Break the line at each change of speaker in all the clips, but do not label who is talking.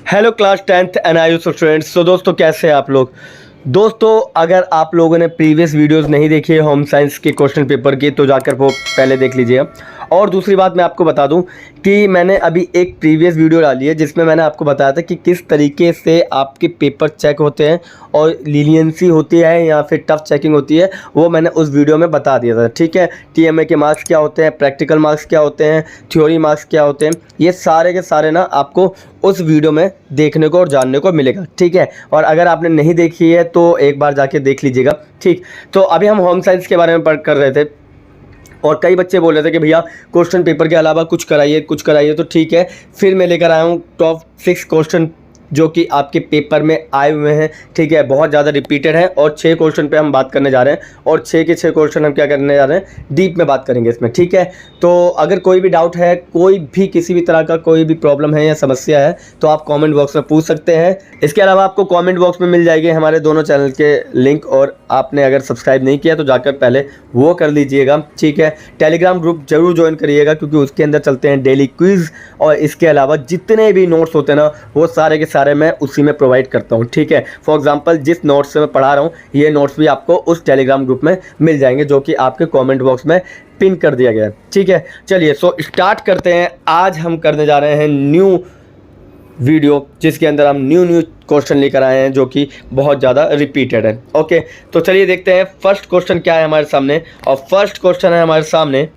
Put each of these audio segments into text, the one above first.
Hello class 10th and I students. तो दोस्तों कैसे हैं आप लोग। दोस्तों अगर आप लोगों ने प्रीवियस वीडियोस नहीं देखी है होम साइंस के क्वेश्चन पेपर की तो जाकर वो पहले देख लीजिए। और दूसरी बात मैं आपको बता दूं कि मैंने अभी एक प्रीवियस वीडियो डाली है जिसमें मैंने आपको बताया था कि किस तरीके से आपके पेपर चेक होते हैं और लीनियंसी होती है या फिर टफ चेकिंग होती है, वो मैंने उस वीडियो में बता दिया था। ठीक है, टीएमए के मार्क्स क्या होते हैं, प्रैक्टिकल मार्क्स क्या होते हैं, थ्योरी मार्क्स क्या होते हैं, ये सारे के सारे ना आपको उस वीडियो में देखने को और जानने को मिलेगा। ठीक है, और अगर आपने नहीं देखी है तो एक बार जाके देख लीजिएगा। ठीक, तो अभी हम होम साइंस के बारे में पढ़ कर रहे थे और कई बच्चे बोल रहे थे कि भैया क्वेश्चन पेपर के अलावा कुछ कराइए। तो ठीक है, फिर मैं लेकर आया हूँ टॉप 6 क्वेश्चन जो कि आपके पेपर में आए हुए हैं। ठीक है, बहुत ज़्यादा रिपीटेड है और 6 क्वेश्चन पे हम बात करने जा रहे हैं और 6 के 6 क्वेश्चन हम क्या करने जा रहे हैं, डीप में बात करेंगे इसमें। ठीक है, तो अगर कोई भी डाउट है, कोई भी किसी भी तरह का कोई भी प्रॉब्लम है या समस्या है तो आप कमेंट बॉक्स में पूछ सकते हैं। इसके अलावा आपको कमेंट बॉक्स में मिल जाएगी हमारे दोनों चैनल के लिंक, और आपने अगर सब्सक्राइब नहीं किया तो जाकर पहले वो कर लीजिएगा। ठीक है, टेलीग्राम ग्रुप जरूर ज्वाइन करिएगा क्योंकि उसके अंदर चलते हैं डेली क्विज़, और इसके अलावा जितने भी नोट्स होते हैं ना वो सारे के सारे मैं उसी में प्रोवाइड करता हूँ। ठीक है, फॉर एग्जांपल जिस नोट्स से मैं पढ़ा रहा हूँ ये नोट्स भी आपको उस टेलीग्राम ग्रुप में मिल जाएंगे जो कि आपके कमेंट बॉक्स में पिन कर दिया गया है। ठीक है, चलिए सो स्टार्ट करते हैं। आज हम करने जा रहे हैं न्यू वीडियो जिसके अंदर हम न्यू क्वेश्चन लेकर आए हैं जो कि बहुत ज़्यादा रिपीटेड है। ओके, तो चलिए देखते हैं फर्स्ट क्वेश्चन क्या है हमारे सामने। और फर्स्ट क्वेश्चन है हमारे सामने,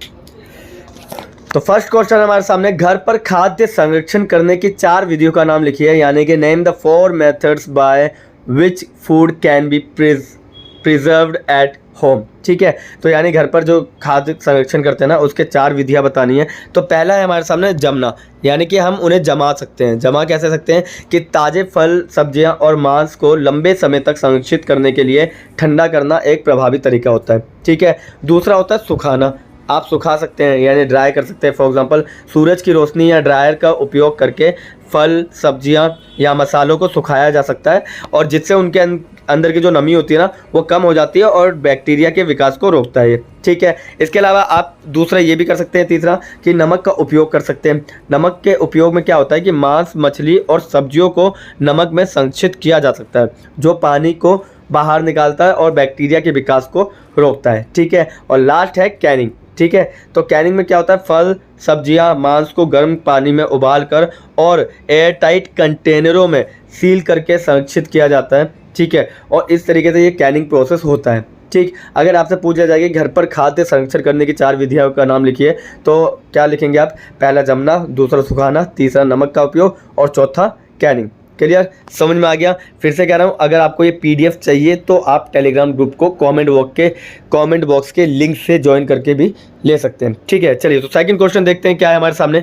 तो फर्स्ट क्वेश्चन हमारे सामने, घर पर खाद्य संरक्षण करने की 4 विधियों का नाम लिखिए, यानी कि name the 4 methods by which food can be preserved at home. ठीक है, तो यानी घर पर जो खाद्य संरक्षण करते हैं ना उसके 4 विधियां बतानी है। तो पहला है हमारे सामने जमना, यानी कि हम उन्हें जमा सकते हैं। जमा कैसे सकते हैं कि ताज़े फल, सब्जियां और मांस को लंबे समय तक संरक्षित करने के लिए ठंडा करना एक प्रभावी तरीका होता है। ठीक है, दूसरा होता है सुखाना, आप सुखा सकते हैं यानी ड्राई कर सकते हैं। फॉर एग्जांपल सूरज की रोशनी या ड्रायर का उपयोग करके फल, सब्जियां या मसालों को सुखाया जा सकता है और जिससे उनके अंदर की जो नमी होती है ना वो कम हो जाती है और बैक्टीरिया के विकास को रोकता है ये। ठीक है, इसके अलावा आप दूसरा ये भी कर सकते हैं, तीसरा कि नमक का उपयोग कर सकते हैं। नमक के उपयोग में क्या होता है कि मांस, मछली और सब्जियों को नमक में संरक्षित किया जा सकता है जो पानी को बाहर निकालता है और बैक्टीरिया के विकास को रोकता है। ठीक है, और लास्ट है कैनिंग। ठीक है, तो कैनिंग में क्या होता है, फल, सब्जियां, मांस को गर्म पानी में उबाल कर और एयर टाइट कंटेनरों में सील करके संरक्षित किया जाता है। ठीक है, और इस तरीके से ये कैनिंग प्रोसेस होता है। ठीक, अगर आपसे पूछा जाए कि घर पर खाद्य संरक्षण करने की 4 विधियों का नाम लिखिए तो क्या लिखेंगे आप। पहला जमना, दूसरा सुखाना, तीसरा नमक का उपयोग और चौथा कैनिंग। क्लियर, समझ में आ गया। फिर से कह रहा हूँ, अगर आपको ये पीडीएफ चाहिए तो आप टेलीग्राम ग्रुप को कमेंट बॉक्स के लिंक से ज्वाइन करके भी ले सकते हैं। ठीक है, चलिए तो सेकंड क्वेश्चन देखते हैं क्या है हमारे सामने।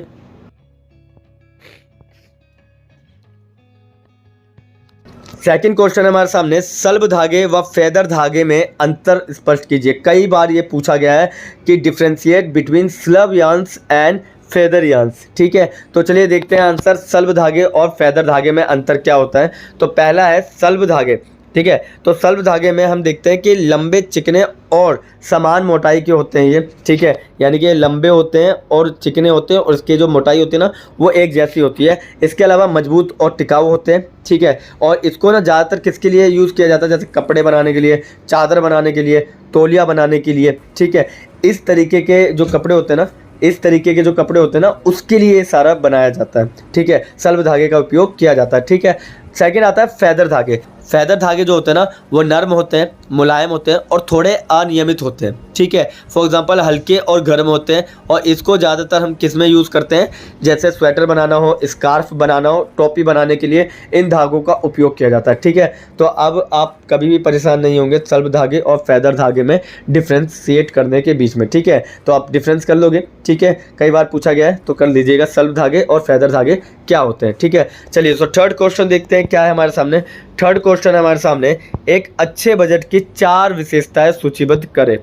सेकंड क्वेश्चन है हमारे सामने, सल्ब धागे व फेदर धागे में अंतर स्पष्ट कीजिए। कई बार ये पूछा गया है कि differentiate between slub yarns and feather yarns. ठीक है, तो चलिए देखते हैं आंसर, सल्ब धागे और फेदर धागे में अंतर क्या होता है। तो पहला है सल्ब धागे। ठीक है, तो सल्ब धागे में हम देखते हैं कि लंबे, चिकने और समान मोटाई के होते हैं ये। ठीक है, यानी कि ये लंबे होते हैं और चिकने होते हैं और इसकी जो मोटाई होती है ना वो एक जैसी होती है। इसके अलावा मजबूत और टिकाऊ होते हैं। ठीक है, और इसको ना ज़्यादातर किसके लिए यूज़ किया जाता है, जैसे कपड़े बनाने के लिए, चादर बनाने के लिए, तौलिया बनाने के लिए। ठीक है, इस तरीके के जो कपड़े होते हैं ना, इस तरीके के जो कपड़े होते हैं ना उसके लिए सारा बनाया जाता है। ठीक है, सल्ब धागे का उपयोग किया जाता है। ठीक है, सेकंड आता है फेदर धागे। फेदर धागे जो होते हैं ना वो नर्म होते हैं, मुलायम होते हैं और थोड़े अनियमित होते हैं। ठीक है, फॉर एग्जांपल हल्के और गर्म होते हैं और इसको ज़्यादातर हम किस में यूज़ करते हैं, जैसे स्वेटर बनाना हो, स्कार्फ बनाना हो, टोपी बनाने के लिए इन धागों का उपयोग किया जाता है। ठीक है, तो अब आप कभी भी परेशान नहीं होंगे सल्ब धागे और फेदर धागे में डिफ्रेंशिएट करने के बीच में। ठीक है, तो आप डिफरेंस कर लोगे। ठीक है, कई बार पूछा गया है तो कर लीजिएगा, सल्ब धागे और फेदर धागे क्या होते हैं। ठीक है, चलिए तो थर्ड क्वेश्चन देखते हैं क्या है हमारे सामने। थर्ड क्वेश्चन है हमारे सामने, एक अच्छे बजट की 4 विशेषताएं सूचीबद्ध करें।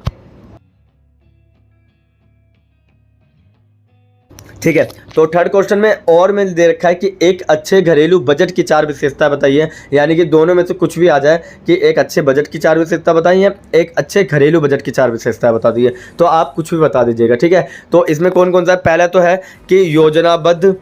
ठीक है, तो थर्ड क्वेश्चन में और में दे रखा है कि एक अच्छे घरेलू बजट की 4 विशेषता बताइए, यानी कि दोनों में से कुछ भी आ जाए कि एक अच्छे बजट की 4 विशेषता बताइए, एक अच्छे घरेलू बजट की 4 विशेषता बता दीजिए, तो आप कुछ भी बता दीजिएगा। ठीक है, तो इसमें कौन कौन सा है। पहला तो है कि योजनाबद्ध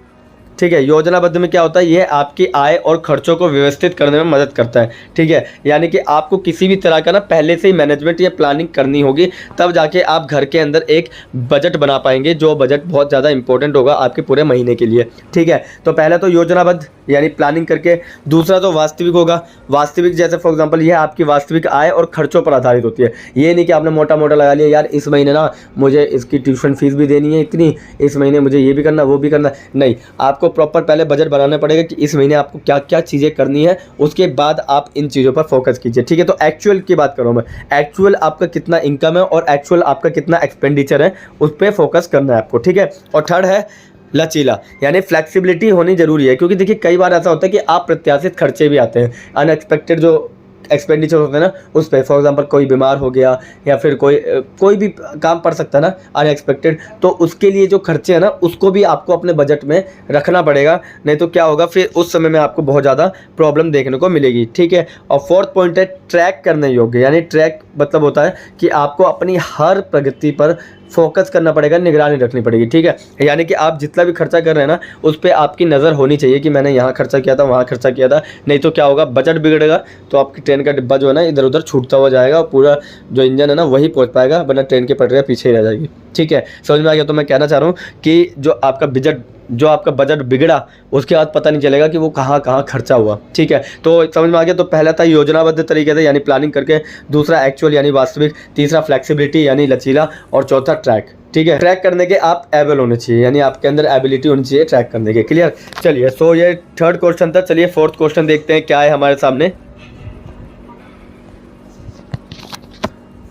ठीक है। योजनाबद्ध में क्या होता है, ये आपकी आय और खर्चों को व्यवस्थित करने में मदद करता है, ठीक है। यानी कि आपको किसी भी तरह का ना पहले से ही मैनेजमेंट या प्लानिंग करनी होगी, तब जाके आप घर के अंदर एक बजट बना पाएंगे, जो बजट बहुत ज़्यादा इंपॉर्टेंट होगा आपके पूरे महीने के लिए, ठीक है। तो पहला तो योजनाबद्ध यानी प्लानिंग करके, दूसरा तो वास्तविक होगा। वास्तविक जैसे फॉर एग्जांपल ये आपकी वास्तविक आय और खर्चों पर आधारित होती है। ये नहीं कि आपने मोटा मोटा लगा लिया, यार इस महीने ना मुझे इसकी ट्यूशन फीस भी देनी है इतनी, इस महीने मुझे ये भी करना वो भी करना, नहीं। आपको प्रॉपर पहले बजट बनाना पड़ेगा कि इस महीने आपको क्या क्या चीज़ें करनी है, उसके बाद आप इन चीज़ों पर फोकस कीजिए, ठीक है। तो एक्चुअल की बात करूँ मैं, एक्चुअल आपका कितना इनकम है और एक्चुअल आपका कितना एक्सपेंडिचर है, उस पर फोकस करना है आपको, ठीक है। और थर्ड है लचीला, यानी फ्लेक्सिबिलिटी होनी जरूरी है, क्योंकि देखिए कई बार ऐसा होता है कि अप्रत्याशित खर्चे भी आते हैं, अनएक्सपेक्टेड जो एक्सपेंडिचर होते हैं ना उस पर। फॉर एग्जांपल कोई बीमार हो गया या फिर कोई भी काम पड़ सकता है ना अनएक्सपेक्टेड, तो उसके लिए जो खर्चे हैं ना उसको भी आपको अपने बजट में रखना पड़ेगा, नहीं तो क्या होगा फिर उस समय में आपको बहुत ज़्यादा प्रॉब्लम देखने को मिलेगी, ठीक है। और फोर्थ पॉइंट है ट्रैक करने योग्य, यानी ट्रैक मतलब होता है कि आपको अपनी हर प्रगति पर फोकस करना पड़ेगा, निगरानी रखनी पड़ेगी, ठीक है। यानी कि आप जितना भी खर्चा कर रहे हैं ना उस पर आपकी नज़र होनी चाहिए कि मैंने यहाँ खर्चा किया था, वहाँ खर्चा किया था, नहीं तो क्या होगा बजट बिगड़ेगा, तो आपकी ट्रेन का डिब्बा जो है ना इधर उधर छूटता हुआ जाएगा और पूरा जो इंजन है ना वही पहुँच पाएगा, वरना ट्रेन की पटरियाँ पीछे ही रह जाएगी, ठीक है। समझ में आ गया। तो मैं कहना चाह रहा हूँ कि जो आपका बजट बिगड़ा उसके बाद पता नहीं चलेगा कि वो कहाँ कहाँ खर्चा हुआ, ठीक है। तो समझ में आ गया। तो पहला था योजनाबद्ध तरीके से यानी प्लानिंग करके, दूसरा एक्चुअल यानी वास्तविक, तीसरा फ्लेक्सिबिलिटी यानी लचीला, और चौथा ट्रैक, ठीक है। ट्रैक करने के आप एबल होने चाहिए, यानी आपके अंदर एबिलिटी होनी चाहिए ट्रैक करने के, क्लियर। चलिए सो ये थर्ड क्वेश्चन था। चलिए फोर्थ क्वेश्चन देखते हैं क्या है हमारे सामने।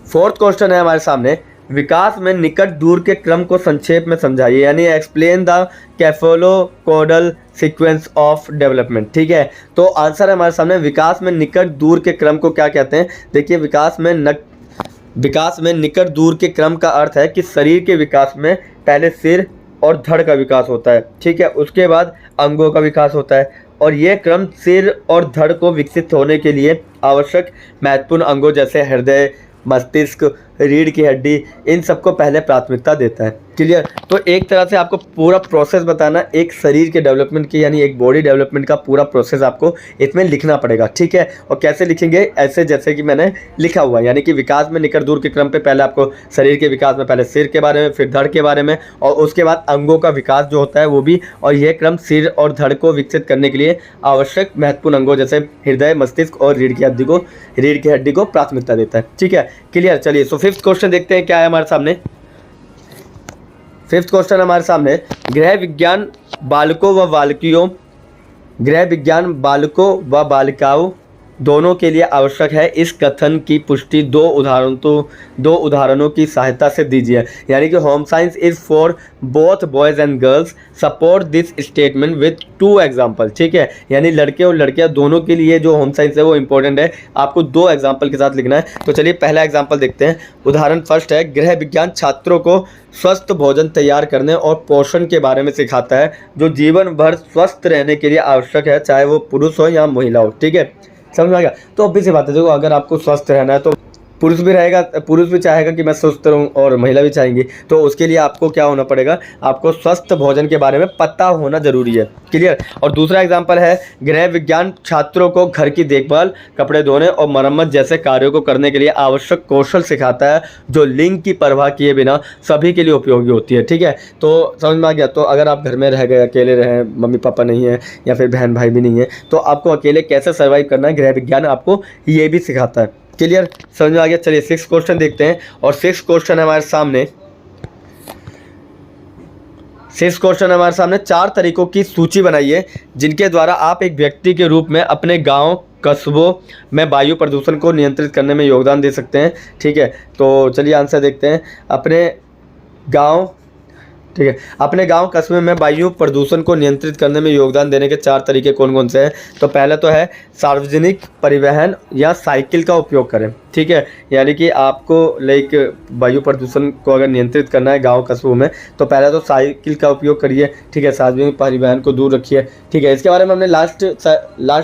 फोर्थ क्वेश्चन है हमारे सामने, विकास में निकट दूर के क्रम को संक्षेप में समझाइए, यानी explain the cephalocaudal sequence of development, ठीक है। तो आंसर है हमारे सामने, विकास में निकट दूर के क्रम को क्या कहते हैं। देखिए विकास में निकट दूर के क्रम का अर्थ है कि शरीर के विकास में पहले सिर और धड़ का विकास होता है, ठीक है, उसके बाद अंगों का विकास होता है, और यह क्रम सिर और धड़ को विकसित होने के लिए आवश्यक महत्वपूर्ण अंगों जैसे हृदय, मस्तिष्क, रीढ़ की हड्डी, इन सबको पहले प्राथमिकता देता है, क्लियर। तो एक तरह से आपको पूरा प्रोसेस बताना एक शरीर के डेवलपमेंट की, यानी एक बॉडी डेवलपमेंट का पूरा प्रोसेस आपको इसमें लिखना पड़ेगा, ठीक है। और कैसे लिखेंगे, ऐसे जैसे कि मैंने लिखा हुआ है, यानी कि विकास में निकट दूर के क्रम पे पहले आपको शरीर के विकास में पहले सिर के बारे में, फिर धड़ के बारे में, और उसके बाद अंगों का विकास जो होता है वो भी, और यह क्रम सिर और धड़ को विकसित करने के लिए आवश्यक महत्वपूर्ण अंगों जैसे हृदय, मस्तिष्क और रीढ़ की हड्डी को प्राथमिकता देता है, ठीक है, क्लियर। चलिए सो फिफ्थ क्वेश्चन देखते हैं क्या है हमारे सामने। फिफ्थ क्वेश्चन हमारे सामने, गृह विज्ञान बालकों व बालिकाओं दोनों के लिए आवश्यक है, इस कथन की पुष्टि दो उदाहरणों की सहायता से दीजिए, यानी कि home science is for both boys and girls, support this statement with 2 example, ठीक है। यानी लड़के और लड़कियां दोनों के लिए जो होम साइंस है वो इंपॉर्टेंट है, आपको 2 एग्जाम्पल के साथ लिखना है। तो चलिए पहला एग्जाम्पल देखते हैं। उदाहरण फर्स्ट है, गृह विज्ञान छात्रों को स्वस्थ भोजन तैयार करने और पोषण के बारे में सिखाता है, जो जीवन भर स्वस्थ रहने के लिए आवश्यक है, चाहे वो पुरुष हो या महिला हो, ठीक है। समझ में आ गया। तो ऑब्वियस सी बात है, देखो अगर आपको स्वस्थ रहना है तो पुरुष भी चाहेगा कि मैं स्वस्थ रहूं और महिला भी चाहेंगी, तो उसके लिए आपको क्या होना पड़ेगा, आपको स्वस्थ भोजन के बारे में पता होना जरूरी है, क्लियर। और दूसरा एग्जांपल है, गृह विज्ञान छात्रों को घर की देखभाल, कपड़े धोने और मरम्मत जैसे कार्यों को करने के लिए आवश्यक कौशल सिखाता है, जो लिंग की परवाह किए बिना सभी के लिए उपयोगी होती है, ठीक है। तो समझ में आ गया। तो अगर आप घर में रह गए, अकेले रहे, मम्मी पापा नहीं है या फिर बहन भाई भी नहीं है, तो आपको अकेले कैसे सर्वाइव करना है, गृह विज्ञान आपको ये भी सिखाता है, क्लियर, समझ में आ गया। चलिए 6th क्वेश्चन देखते हैं। और 6th क्वेश्चन हमारे सामने 4 तरीकों की सूची बनाइए, जिनके द्वारा आप एक व्यक्ति के रूप में अपने गांव, कस्बों में वायु प्रदूषण को नियंत्रित करने में योगदान दे सकते हैं, ठीक है। तो चलिए आंसर देखते हैं। अपने गांव कस्बे में वायु प्रदूषण को नियंत्रित करने में योगदान देने के 4 तरीके कौन कौन से हैं। तो पहला तो है सार्वजनिक परिवहन या साइकिल का उपयोग करें, ठीक है। यानी कि आपको वायु प्रदूषण को अगर नियंत्रित करना है गांव कस्बों में, तो पहला तो साइकिल का उपयोग करिए, ठीक है, सार्वजनिक परिवहन को दूर रखिए, ठीक है। इसके बारे में हमने लास्ट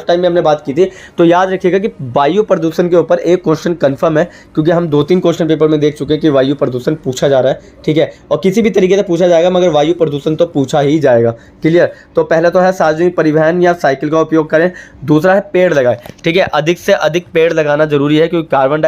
टाइम में हमने बात की थी। तो याद रखिएगा कि वायु प्रदूषण के ऊपर एक क्वेश्चन कन्फर्म है, क्योंकि हम 2-3 क्वेश्चन पेपर में देख चुके हैं कि वायु प्रदूषण पूछा जा रहा है, ठीक है, और किसी भी तरीके से पूछा जाएगा जाएगा मगर वायु प्रदूषण तो पूछा ही जाएगा। क्लियर। तो पहले तो है सार्वजनिक परिवहन या साइकिल का उपयोग करें। दूसरा है पेड़ लगाएं। ठीक है, अधिक से अधिक पेड़ लगाना जरूरी है क्योंकि कार्बन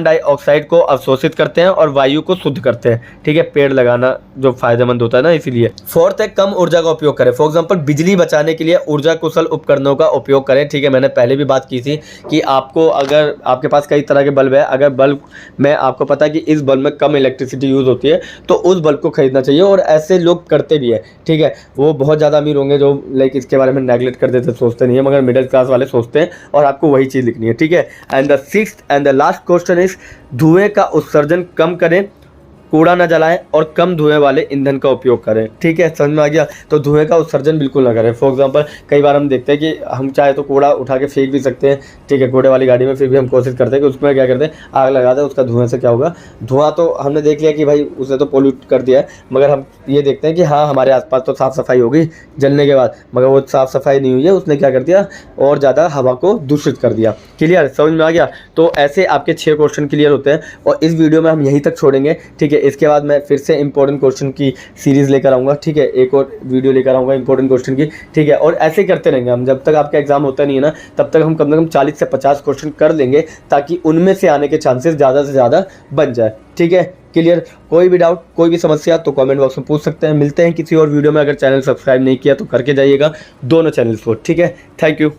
डाइऑक्साइड को अवशोषित करते हैं और वायु को शुद्ध करते हैं। ठीक है, पेड़ लगाना जो फायदेमंद होता है ना, इसीलिए। फोर्थ है कम ऊर्जा का उपयोग करें। फॉर एग्जांपल बिजली बचाने के लिए ऊर्जा कुशल उपकरणों का उपयोग करें। ठीक है, मैंने पहले भी बात की थी कि आपको, अगर आपके पास कई तरह के बल्ब है, अगर बल्ब में आपको पता है कि इस बल्ब में कम इलेक्ट्रिसिटी यूज होती है तो उस बल्ब को खरीदना चाहिए। और ऐसे लोग करते भी है। ठीक है, वो बहुत ज़्यादा अमीर होंगे जो लाइक इसके बारे में नेगलेक्ट कर देते, सोचते नहीं है, मगर मिडिल क्लास वाले सोचते हैं और आपको वही चीज़ लिखनी है। ठीक है, and the sixth and the last question is धुएं का उत्सर्जन कम करें, कूड़ा न जलाएं और कम धुएं वाले ईंधन का उपयोग करें। ठीक है, समझ में आ गया। तो धुएं का उत्सर्जन बिल्कुल ना करें। फॉर एग्जांपल कई बार हम देखते हैं कि हम चाहे तो कूड़ा उठा के फेंक भी सकते हैं। ठीक है, कूड़े वाली गाड़ी में, फिर भी हम कोशिश करते हैं कि उसमें क्या करते हैं, आग लगा दें। उसका धुएं से क्या होगा, धुआं तो हमने देख लिया कि भाई उसने तो पोल्यूट कर दिया है, मगर हम ये देखते हैं कि हाँ हमारे आसपास तो साफ़ सफाई हो गई जलने के बाद, मगर वो साफ़ सफाई नहीं हुई है, उसने क्या कर दिया, और ज़्यादा हवा को दूषित कर दिया। क्लियर, समझ में आ गया। तो ऐसे आपके 6 क्वेश्चन क्लियर होते हैं और इस वीडियो में हम यहीं तक छोड़ेंगे। ठीक है, इसके बाद मैं फिर से इंपॉर्टेंट क्वेश्चन की सीरीज लेकर आऊँगा। ठीक है, एक और वीडियो लेकर आऊँगा इंपॉर्टेंट क्वेश्चन की। ठीक है, और ऐसे करते रहेंगे हम, जब तक आपका एग्जाम होता नहीं है ना, तब तक हम कम से कम 40 से 50 क्वेश्चन कर लेंगे ताकि उनमें से आने के चांसेस ज़्यादा से ज़्यादा बन जाए। ठीक है, क्लियर। कोई भी डाउट, कोई भी समस्या तो कमेंट बॉक्स में पूछ सकते हैं। मिलते हैं किसी और वीडियो में। अगर चैनल सब्सक्राइब नहीं किया तो करके जाइएगा दोनों चैनल्स को। ठीक है, थैंक यू।